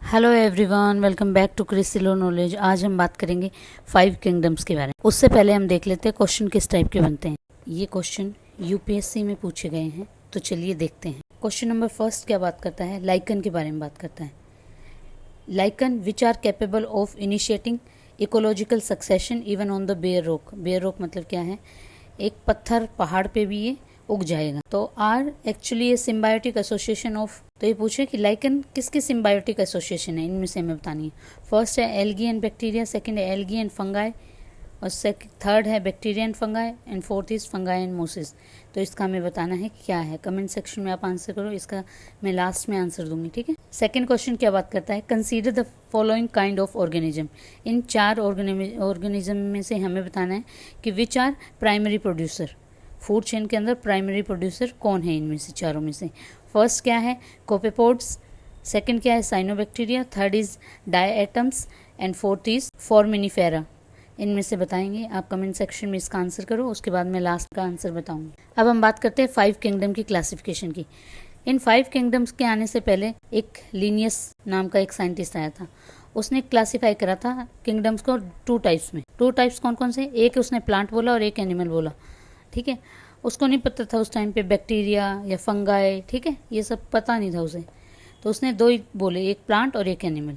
Hello everyone, welcome back to Crisilo knowledge. आज हम बात करेंगे 5 किंगडम्स के बारे में। उससे पहले हम देख लेते हैं क्वेश्चन किस टाइप के बनते हैं। ये क्वेश्चन यूपीएससी में पूछे गए हैं, तो चलिए देखते हैं। क्वेश्चन नंबर फर्स्ट क्या बात करता है? लाइकन के बारे में बात करता है। Lichen which are capable of initiating ecological succession even on the bare rock. Bare rock मतलब क्या है? एक पत्थर पहाड़ पे भी ये उग जाएगा। तो आर एक्चुअली ये सिम्बायोटिक एसोसिएशन ऑफ, तो ये पूछे कि लाइकन किसकी सिम्बायोटिक एसोसिएशन है, इनमें से हमें बतानी है। फर्स्ट है एल्गी एंड बैक्टीरिया, सेकंड है एल्गी एंड फंगाई, और थर्ड है bacteria and fungi, and fourth is fungi and mosses. तो इसका हमें बताना है कि क्या है। कमेंट सेक्शन में आप आंसर करो, इसका मैं लास्ट में आंसर दूंगी, ठीक है। सेकंड क्वेश्चन क्या बात करता है? Consider the following kind of organism. इन 4 ऑर्गेनिज्म में से हमें बताना है कि which are primary producer. Food chain के अंदर प्राइमरी प्रोड्यूसर कौन है इनमें से, चारों में से? फर्स्ट क्या है? कोपेपोड्स, सेकंड क्या है? Cyanobacteria, third is diatoms, and fourth is foraminifera. इनमें से बताएंगे आप। कमेंट सेक्शन में इसका आंसर करो, उसके बाद मैं लास्ट का आंसर बताऊंगी। अब हम बात करते हैं 5 किंगडम की क्लासिफिकेशन की। इन 5 किंगडम्स के आने से पहले एक लिनियस नाम का एक साइंटिस्ट आया था। उसने क्लासीफाई करा था किंगडम्स को 2 टाइप्स में। 2 टाइप्स कौन कौन से? एक उसने प्लांट बोला और एक एनिमल बोला, ठीक है। उसको नहीं पता था उस टाइम पे बैक्टीरिया या फंगाई, ठीक है, ये सब पता नहीं था उसे। तो उसने 2 ही बोले, एक प्लांट और एक एनिमल,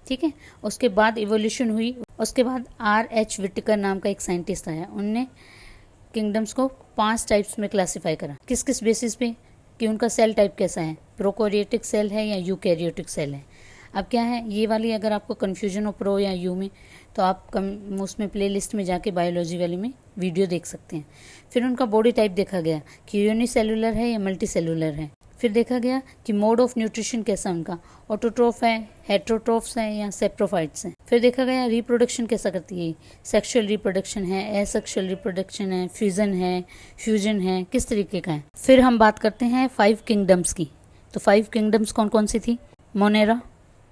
ठीक है। उसके बाद इवोल्यूशन हुई। उसके बाद R.H. विटिकर नाम का एक साइंटिस्ट आया। उनने किंगडम्स को 5 टाइप्स में क्लासीफाई करा। किस किस बेसिस पे? कि उनका सेल टाइप कैसा है, प्रोकैरियोटिक सेल है या यूकैरियोटिक सेल है। अब क्या है ये वाली, अगर आपको कन्फ्यूजन हो प्रो या यू में, तो आप उसमें प्लेलिस्ट में जाके बायोलॉजी वाली में वीडियो देख सकते हैं। फिर उनका बॉडी टाइप देखा गया कि यूनिसेलुलर है या मल्टी सेलुलर है। फिर देखा गया कि मोड ऑफ न्यूट्रिशन कैसा उनका, ऑटोट्रोफ है, हेट्रोट्रोफ्स है या सेप्रोफाइट्स हैं। फिर देखा गया रिप्रोडक्शन कैसा करती है, सेक्सुअल रिप्रोडक्शन है, एसेक्सुअल रिप्रोडक्शन है, फ्यूजन है, किस तरीके का है। फिर हम बात करते हैं 5 किंगडम्स की। तो 5 किंगडम्स कौन कौन सी थी? Monera,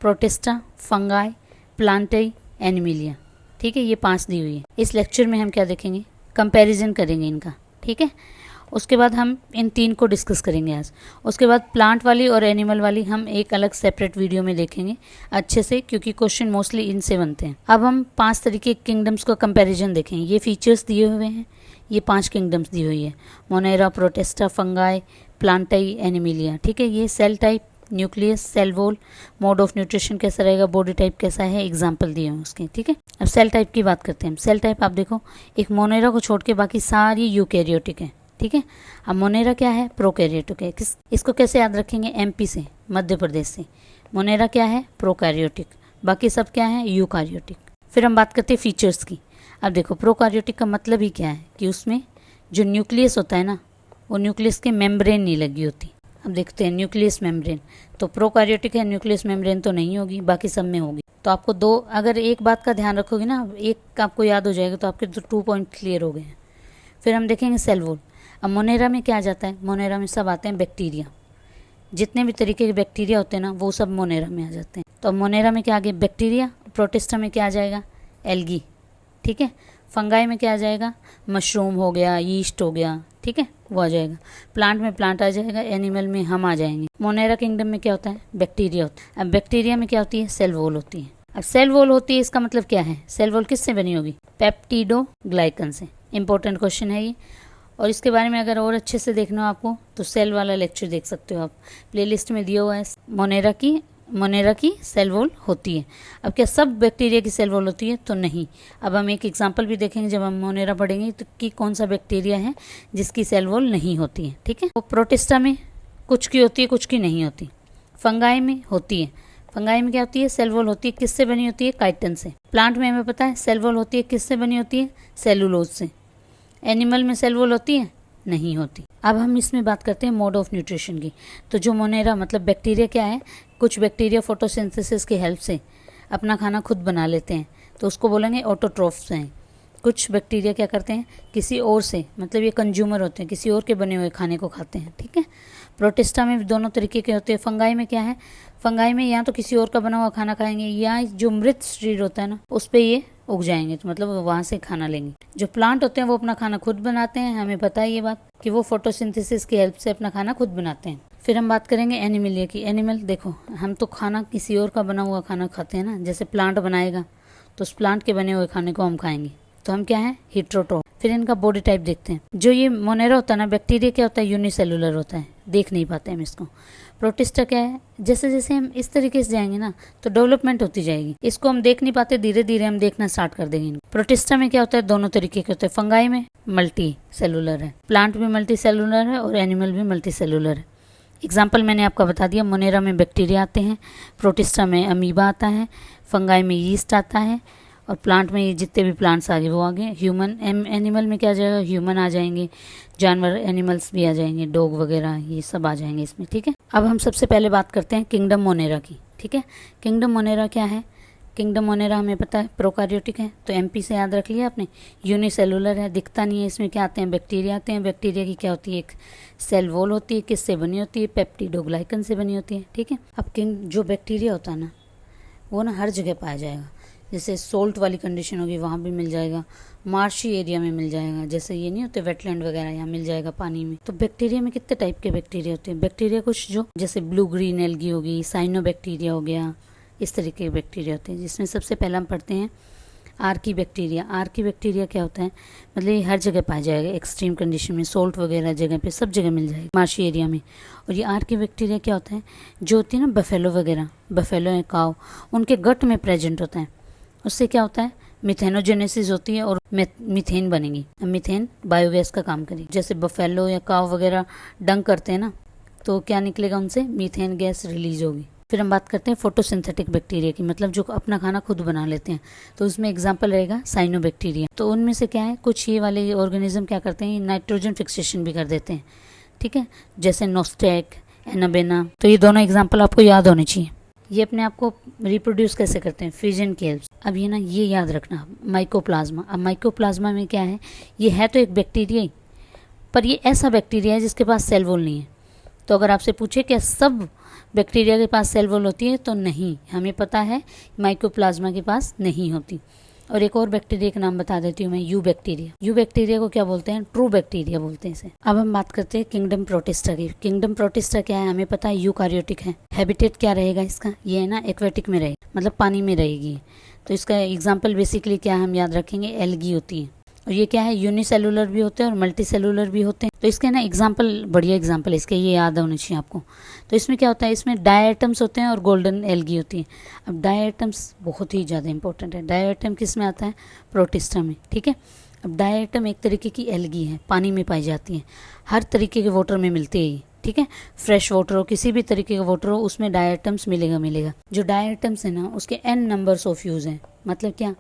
protista, fungi, plantae, animalia, ठीक है। ये 5 दी हुई है। इस लेक्चर में हम क्या देखेंगे? कंपैरिजन करेंगे इनका, ठीक है। उसके बाद हम इन 3 को डिस्कस करेंगे आज। उसके बाद प्लांट वाली और एनिमल वाली हम एक अलग सेपरेट वीडियो में देखेंगे अच्छे से, क्योंकि क्वेश्चन मोस्टली इनसे बनते हैं। अब हम 5 तरीके किंगडम्स का कंपैरिजन देखेंगे। ये फीचर्स दिए हुए हैं, ये 5 किंगडम्स दी हुई है, monera, protista, fungi, plantae, animalia, ठीक है। ये cell type, nucleus, cell wall, mode of nutrition कैसा रहेगा, बॉडी टाइप कैसा है, एग्जाम्पल दिए हैं उसके, ठीक है। अब सेल टाइप की बात करते हैं। सेल टाइप आप देखो, एक मोनेरा को छोड़ के बाकी सारी यूकैरियोटिक है, ठीक है। अब मोनेरा क्या है? प्रोकैरियोटिक है। इसको कैसे याद रखेंगे? MP से, मध्य प्रदेश से। मोनेरा क्या है? प्रोकैरियोटिक। बाकी सब क्या है? यूकैरियोटिक। फिर हम बात करते हैं फीचर्स की। अब देखो, प्रोकैरियोटिक का मतलब ही क्या है कि उसमें जो न्यूक्लियस होता है ना, वो न्यूक्लियस के मेम्ब्रेन नहीं लगी होती। अब देखते हैं न्यूक्लियस मेम्ब्रेन। तो प्रोकैरियोटिक है, न्यूक्लियस मेम्ब्रेन तो नहीं होगी, बाकी सब में होगी। तो आपको 2, अगर एक बात का ध्यान रखोगे ना, एक आपको याद हो जाएगा, तो आपके 2 पॉइंट क्लियर हो गए हैं। फिर हम देखेंगे सेल वॉल। अब मोनेरा में क्या आ जाता है? मोनेरा में सब आते हैं बैक्टीरिया, जितने भी तरीके के बैक्टीरिया होते हैं ना, वो सब मोनेरा में आ जाते हैं। तो मोनेरा में क्या आ गया? बैक्टीरिया। प्रोटिस्टा में क्या आ जाएगा? एल्गी, ठीक है। फंगाई में क्या आ जाएगा? मशरूम हो गया, यीस्ट हो गया, ठीक है, वो आ जाएगा। प्लांट में प्लांट आ जाएगा, एनिमल में हम आ जाएंगे। मोनेरा किंगडम में क्या होता है? बैक्टीरिया होता है। अब बैक्टीरिया में क्या होती है? सेल वॉल होती है। अब सेल वॉल होती है, इसका मतलब क्या है? सेल वॉल किससे बनी होगी? पेप्टिडोग्लाइकन से। इंपॉर्टेंट क्वेश्चन है ये। और इसके बारे में अगर और अच्छे से देखना हो आपको, तो सेल वाला लेक्चर देख सकते हो आप, प्लेलिस्ट में दिया हुआ है। मोनेरा की सेल वॉल होती है। अब क्या सब बैक्टीरिया की सेल वॉल होती है? तो नहीं। अब हम एक एग्जांपल भी देखेंगे जब हम मोनेरा पढ़ेंगे, तो कि कौन सा बैक्टीरिया है जिसकी सेल वॉल नहीं होती है, ठीक है। वो प्रोटिस्टा में कुछ की होती है, कुछ की नहीं होती। फंगाई में होती है। फंगाई में क्या होती है? सेल वॉल होती है। किससे बनी होती है? काइटिन से। प्लांट में हमें पता है सेल वॉल होती है, किससे बनी होती है? सेलुलोज से। एनिमल में सेल वॉल होती है? नहीं होती। अब हम इसमें बात करते हैं मोड ऑफ न्यूट्रिशन की। तो जो मोनेरा मतलब बैक्टीरिया क्या है? कुछ बैक्टीरिया फोटोसिंथेसिस की हेल्प से अपना खाना खुद बना लेते हैं, तो उसको बोलेंगे ऑटोट्रोफ्स हैं। कुछ बैक्टीरिया क्या करते हैं? किसी और से, मतलब ये कंज्यूमर होते हैं, किसी और के बने हुए खाने को खाते हैं, ठीक है। प्रोटिस्टा में दोनों तरीके के होते हैं। फंगाई में क्या है? फंगाई में या तो किसी और का बना हुआ खाना खाएंगे, या जो मृत शरीर होता है ना, उस पर ये उग जाएंगे, तो मतलब वहाँ से खाना लेंगे। जो प्लांट होते हैं वो अपना खाना खुद बनाते हैं, हमें पता है ये बात कि वो फोटोसिंथेसिस की हेल्प से अपना खाना खुद बनाते हैं। फिर हम बात करेंगे एनिमलिया की। एनिमल देखो, हम तो खाना किसी और का बना हुआ खाना खाते हैं ना, जैसे प्लांट बनाएगा तो उस प्लांट के बने हुए खाने को हम खाएंगे, तो हम क्या है, हेटेरोट्रॉफ। फिर इनका बॉडी टाइप देखते हैं। जो ये मोनेरा होता है ना, बैक्टीरिया क्या होता है, यूनिसेलुलर होता है, देख नहीं पाते हम इसको। प्रोटिस्टा क्या है, जैसे जैसे हम इस तरीके से जाएंगे ना तो डेवलपमेंट होती जाएगी, इसको हम देख नहीं पाते, धीरे धीरे हम देखना स्टार्ट कर देंगे। प्रोटिस्टा में क्या होता है, दोनों तरीके के होते हैं। फंगाई में मल्टी सेलुलर है, प्लांट भी मल्टी सेलुलर है और एनिमल भी मल्टी सेलुलर है। एग्जाम्पल मैंने आपका बता दिया, मोनेरा में बैक्टीरिया आते हैं, प्रोटिस्टा में अमीबा आता है, फंगाई में यीस्ट आता है, और प्लांट में ये जितने भी प्लांट्स आ गए वो आ गए। ह्यूमन एनिमल में क्या आ जाएगा, ह्यूमन आ जाएंगे, जानवर एनिमल्स भी आ जाएंगे, डॉग वगैरह ये सब आ जाएंगे इसमें, ठीक है। अब हम सबसे पहले बात करते हैं किंगडम मोनेरा की, ठीक है। किंगडम मोनेरा क्या है, किंगडम मोनेरा हमें पता है प्रोकार्योटिक है, तो एमपी से याद रख लिया आपने। यूनिसेलुलर है, दिखता नहीं है, इसमें क्या आते हैं, बैक्टीरिया आते हैं। बैक्टीरिया की क्या होती है, एक सेल वॉल होती है, किससे बनी होती है, पेप्टिडोग्लाइकन से बनी होती है, ठीक है। अब जो बैक्टीरिया होता है ना, वो ना हर जगह पाया जाएगा, जैसे सोल्ट वाली कंडीशन होगी वहाँ भी मिल जाएगा, मार्शी एरिया में मिल जाएगा, जैसे ये नहीं होते वेटलैंड वगैरह, यहाँ मिल जाएगा पानी में। तो बैक्टीरिया में कितने टाइप के बैक्टीरिया होते हैं, बैक्टीरिया कुछ जो जैसे ब्लू ग्रीन एल्गी होगी, साइनोबैक्टीरिया हो गया, इस तरीके के बैक्टीरिया होते हैं, जिसमें सबसे पहला हम पढ़ते हैं आर्की बैक्टीरिया। आर्की बैक्टीरिया क्या होता है, मतलब ये हर जगह पाया जाएगा, एक्सट्रीम कंडीशन में, सोल्ट वगैरह जगह पे सब जगह मिल जाएगा, मार्शी एरिया में। और ये आर्की बैक्टीरिया क्या होता है, जो होती है ना बफेलो वगैरह, बफेलो है काव, उनके गट में प्रेजेंट होता है। उससे क्या होता है, मिथेनोजेनेसिस होती है और मीथेन बनेगी, मीथेन बायोगैस का काम करेगी। जैसे बफेलो या काव वगैरह डंक करते हैं ना, तो क्या निकलेगा उनसे, मीथेन गैस रिलीज होगी। फिर हम बात करते हैं फोटोसिंथेटिक बैक्टीरिया की, मतलब जो अपना खाना खुद बना लेते हैं, तो उसमें एग्जांपल रहेगा साइनोबैक्टीरिया। तो उनमें से क्या है, कुछ ये वाले ऑर्गेनिज्म क्या करते हैं, नाइट्रोजन फिक्सेशन भी कर देते हैं, ठीक है, जैसे नोस्टेक, एनाबेना। तो ये दोनों एग्जाम्पल आपको याद होने चाहिए। ये अपने आप को रिप्रोड्यूस कैसे करते हैं, फिजन की हेल्प। अब ये ना, ये याद रखना, माइकोप्लाज्मा। अब माइकोप्लाज्मा में क्या है, ये है तो एक बैक्टीरिया ही, पर ये ऐसा बैक्टीरिया है जिसके पास सेल वॉल नहीं है। तो अगर आपसे पूछे क्या सब बैक्टीरिया के पास सेल वॉल होती है, तो नहीं, हमें पता है माइकोप्लाज्मा के पास नहीं होती। और एक और बैक्टीरिया का नाम बता देती हूँ मैं, यू बैक्टीरिया। यू बैक्टीरिया को क्या बोलते हैं, ट्रू बैक्टीरिया बोलते हैं इसे। अब हम बात करते हैं किंगडम प्रोटिस्टा की। किंगडम प्रोटिस्टा क्या है, हमें पता है यूकार्योटिक है। हैबिटेट क्या रहेगा इसका, ये है ना एक्वेटिक में रहेगा, मतलब पानी में रहेगी। तो इसका एग्जाम्पल बेसिकली क्या हम याद रखेंगे, एल्गी होती है। और ये क्या है, यूनिसेलुलर भी होते हैं और मल्टी सेलुलर भी होते हैं। तो इसके ना एग्जाम्पल, बढ़िया एग्जाम्पल इसके, ये याद होने चाहिए आपको। तो इसमें क्या होता है, इसमें डायटम्स होते हैं और गोल्डन एल्गी होती है। अब डायटम्स बहुत ही ज़्यादा इंपॉर्टेंट है। डायटम किस में आता है, प्रोटिस्टा में, ठीक है। अब डायटम एक तरीके की एल्गी है, पानी में पाई जाती है, हर तरीके के वाटर में मिलती है, ठीक है। फ्रेश वाटर हो, किसी भी तरीके का वाटर हो, उसमें डायटम्स मिलेगा। जो डायटम्स है ना, उसके n नंबर्स ऑफ यूज़ हैं। मतलब क्या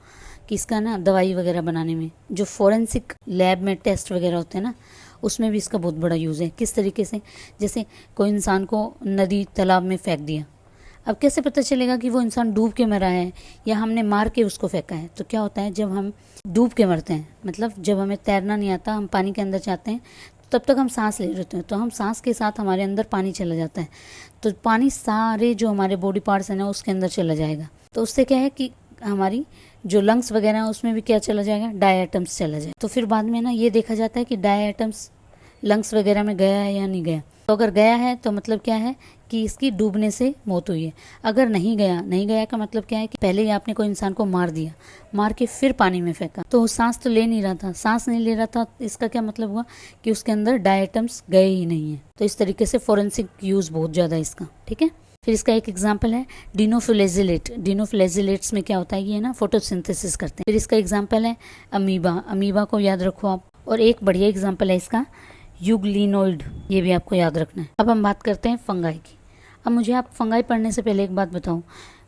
कि इसका ना दवाई वगैरह बनाने में, जो फॉरेंसिक लैब में टेस्ट वगैरह होते हैं ना, उसमें भी इसका बहुत बड़ा यूज़ है। किस तरीके से, जैसे कोई इंसान को नदी तालाब में फेंक दिया, अब कैसे पता चलेगा कि वो इंसान डूब के मरा है या हमने मार के उसको फेंका है। तो क्या होता है, जब हम डूब के मरते हैं, मतलब जब हमें तैरना नहीं आता, हम पानी के अंदर जाते हैं, तब तक हम सांस ले रहे होते हैं, तो हम सांस के साथ हमारे अंदर पानी चला जाता है, तो पानी सारे जो हमारे बॉडी पार्ट्स हैं ना उसके अंदर चला जाएगा। तो उससे क्या है कि हमारी जो लंग्स वगैरह है उसमें भी क्या चला जाएगा, डायटम्स चला जाएगा। तो फिर बाद में ना ये देखा जाता है कि डायटम्स लंग्स वगैरह में गया है या नहीं गया। तो अगर गया है तो मतलब क्या है कि इसकी डूबने से मौत हुई है। अगर नहीं गया का मतलब क्या है कि पहले ही आपने कोई इंसान को मार दिया, मार के फिर पानी में फेंका, तो सांस तो ले नहीं रहा था, सांस नहीं ले रहा था, इसका क्या मतलब हुआ कि उसके अंदर डायटम्स गए ही नहीं है। तो इस तरीके से फोरेंसिक यूज बहुत ज़्यादा है इसका, ठीक है। फिर इसका एक एग्जाम्पल है डिनोफ्लैजिलेट। डिनोफ्लैजिलेट्स में क्या होता है, ये ना फोटोसिंथेसिस करते हैं। फिर इसका एग्जाम्पल है अमीबा। अमीबा को याद रखो आप। और एक बढ़िया एग्जाम्पल है इसका यूग्लिनोइड, ये भी आपको याद रखना है। अब हम बात करते हैं फंगाई की। अब मुझे आप फंगाई पढ़ने से पहले एक बात बताऊं,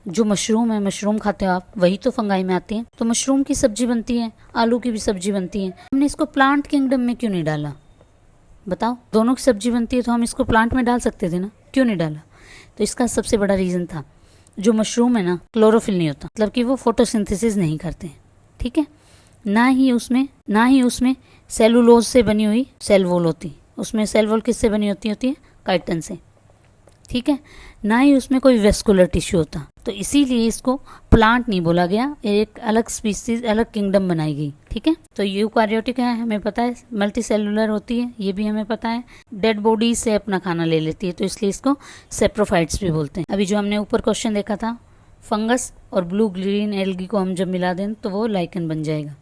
जो मशरूम है, मशरूम खाते हो आप, वही तो फंगाई में आती है। तो मशरूम की सब्जी बनती है, आलू की भी सब्जी बनती है, हमने इसको प्लांट किंगडम में क्यों नहीं डाला, बताओ। दोनों की सब्जी बनती है तो हम इसको प्लांट में डाल सकते थे ना, क्यों नहीं डाला। तो इसका सबसे बड़ा रीज़न था, जो मशरूम है ना, क्लोरोफिल नहीं होता, मतलब कि वो फोटोसिंथेसिस नहीं करते हैं, ठीक है। ना ही उसमें सेलुलोज से बनी हुई सेल वॉल होती, उसमें सेल वॉल किससे बनी होती है, काइटन से। ठीक है, ना ही उसमें कोई वेस्कुलर टिश्यू होता। तो इसीलिए इसको प्लांट नहीं बोला गया, एक अलग स्पीसीज, अलग किंगडम बनाई गई। ठीक है, तो यूकार्योटिक है, हमें पता है, मल्टी सेलुलर होती है, ये भी हमें पता है, डेड बॉडी से अपना खाना ले लेती है, तो इसलिए इसको सेप्रोफाइट्स भी बोलते हैं। अभी जो हमने ऊपर क्वेश्चन देखा था, फंगस और ब्लू ग्रीन एल्गी को हम जब मिला दें तो वो लाइकन बन जाएगा।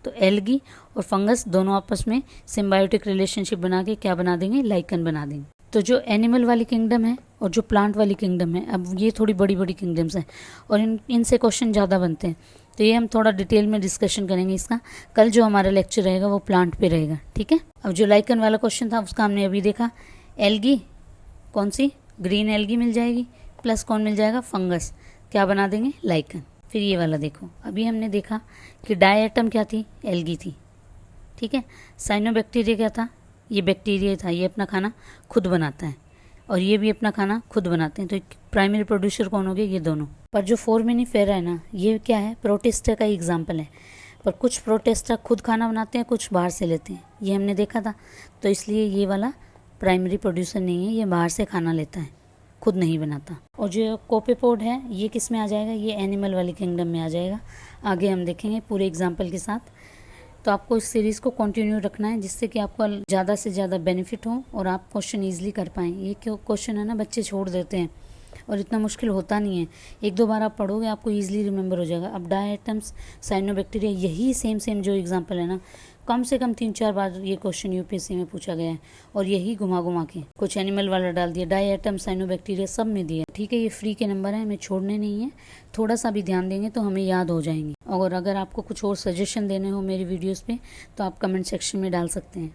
तो एल्गी और फंगस दोनों आपस में सिम्बायोटिक रिलेशनशिप बना के क्या बना देंगे, लाइकन बना देंगे। तो जो एनिमल वाली किंगडम है और जो प्लांट वाली किंगडम है, अब ये थोड़ी बड़ी बड़ी किंगडम्स हैं और इनसे क्वेश्चन ज़्यादा बनते हैं, तो ये हम थोड़ा डिटेल में डिस्कशन करेंगे इसका। कल जो हमारा लेक्चर रहेगा वो प्लांट पे रहेगा। ठीक है, अब जो लाइकन वाला क्वेश्चन था उसका हमने अभी देखा। एल्गी कौन सी, ग्रीन एल्गी मिल जाएगी, प्लस कौन मिल जाएगा, फंगस, क्या बना देंगे, लाइकन। फिर ये वाला देखो, अभी हमने देखा कि डायटम क्या थी, एल्गी थी। ठीक है, साइनोबैक्टीरिया क्या था, ये बैक्टीरिया था, ये अपना खाना खुद बनाता है और ये भी अपना खाना खुद बनाते हैं। तो प्राइमरी प्रोड्यूसर कौन हो गए, ये दोनों। पर जो फोरमिनीफेरा है ना, ये क्या है, प्रोटिस्टा का एग्जाम्पल है। पर कुछ प्रोटिस्टा खुद खाना बनाते हैं, कुछ बाहर से लेते हैं, ये हमने देखा था। तो इसलिए ये वाला प्राइमरी प्रोड्यूसर नहीं है, ये बाहर से खाना लेता है, खुद नहीं बनाता। और जो कोपेपोड है, ये किस में आ जाएगा, ये एनिमल वाली किंगडम में आ जाएगा। आगे हम देखेंगे पूरे एग्जाम्पल के साथ। तो आपको इस सीरीज़ को कंटिन्यू रखना है, जिससे कि आपको ज़्यादा से ज़्यादा बेनिफिट हो और आप क्वेश्चन ईजिली कर पाएँ। ये क्यों क्वेश्चन है ना, बच्चे छोड़ देते हैं और इतना मुश्किल होता नहीं है, एक दो बार आप पढ़ोगे आपको ईजिली रिमेंबर हो जाएगा। अब डायटम्स, साइनोबैक्टीरिया, यही सेम जो एग्जाम्पल है ना, कम से कम 3-4 बार ये क्वेश्चन यूपीएससी में पूछा गया है और यही घुमा के कुछ एनिमल वाला डाल दिया, डायटम, साइनोबैक्टीरिया सब में दिया। ठीक है, ये फ्री के नंबर है, हमें छोड़ने नहीं है, थोड़ा सा भी ध्यान देंगे तो हमें याद हो जाएंगे। और अगर आपको कुछ और सजेशन देने हो मेरी वीडियोस पे तो आप कमेंट सेक्शन में डाल सकते हैं।